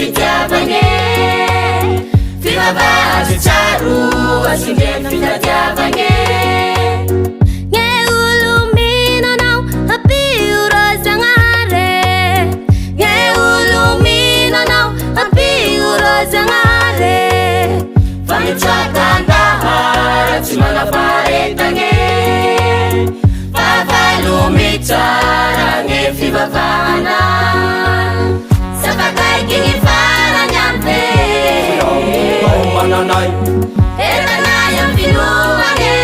fitiavagny fivavazy tsaro asindre fitadiavagny Nge olo minanao apio ro Zagnahary Nge olo minanao apio ro Zagnahary Fagnitsakandahara tsy manaparetagny Fafalomy tsara gny fivavahana Sapakaiky gny farany ampe mananay Etanay am finoagny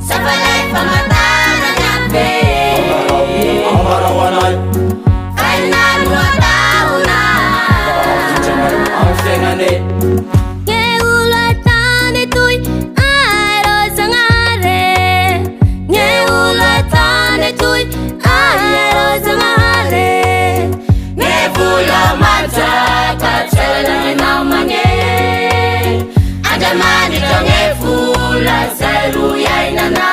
Sapalay famatarany ampe amarawanay Kainano ataona ang senane Nge olo atany toy ay ro Zagnahary Nge olo atany toy ay ro Zagnahary Nge vola matsaka tsalany namagny Andramanitra nge vola zaro iainana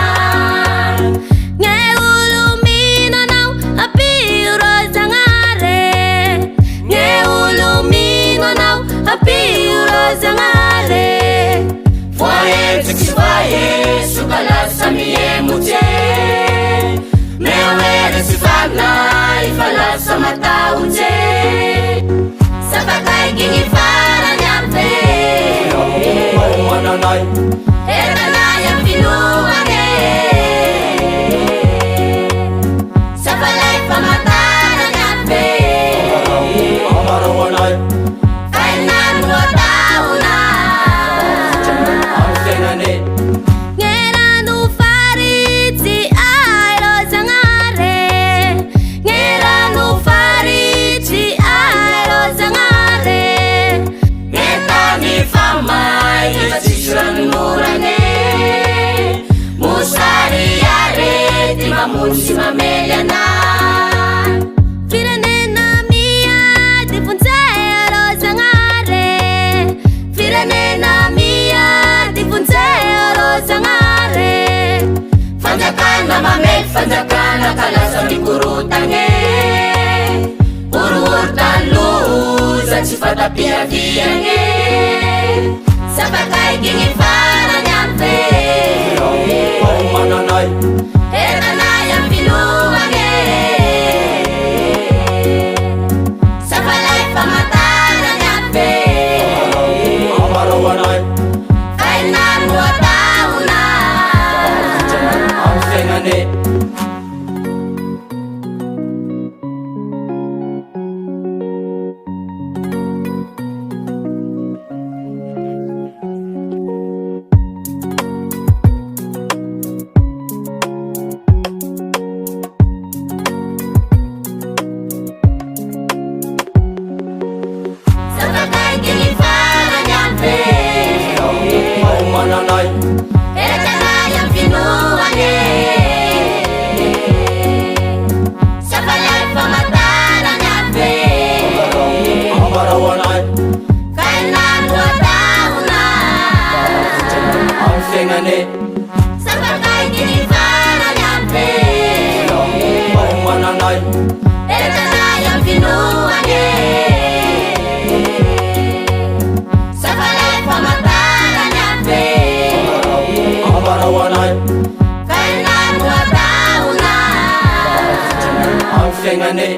Nge olo minanao apio ro Zagnahary Nge olo minanao apio ro Zagnahary Voahetsiky sy vaheso ka lasa miemotse Meoera sy fagnay fa lasa mataonje Sapakaiky gny farany ampe mananay Etanay am finoagny Sapalay famatarany ampe amarawanay Kainano ataona ang senane Nge rano faritsy ay ro Zagnahary Nge rano faritsy ay ro Zagnahary Ngetany famay fa tsisy ranomoragny Mosary arety mamono sy mamely ana Firenena miady vonjay ro Zagnahary Firenena miady vonjay ro Zagnahary Fanjakana mamely fanjakana ka lasa mikorotagny Orohorotan loza tsy fatapiaviagny Sapakaiky gny farany ampe mananay Etanay am finoagny Sapalay famatarany ampe amarawanay Kainano ataona ang senane Sapakaiky gny farany ampe mananay Etanay am finoagny Sapalay famatarany ampe amarawanay Kainano ataona ang senane Sapakaiky gny farany ampe mananay Etanay am finoagny Sapalay famatarany ampe amarawanay Kainano ataona ang senane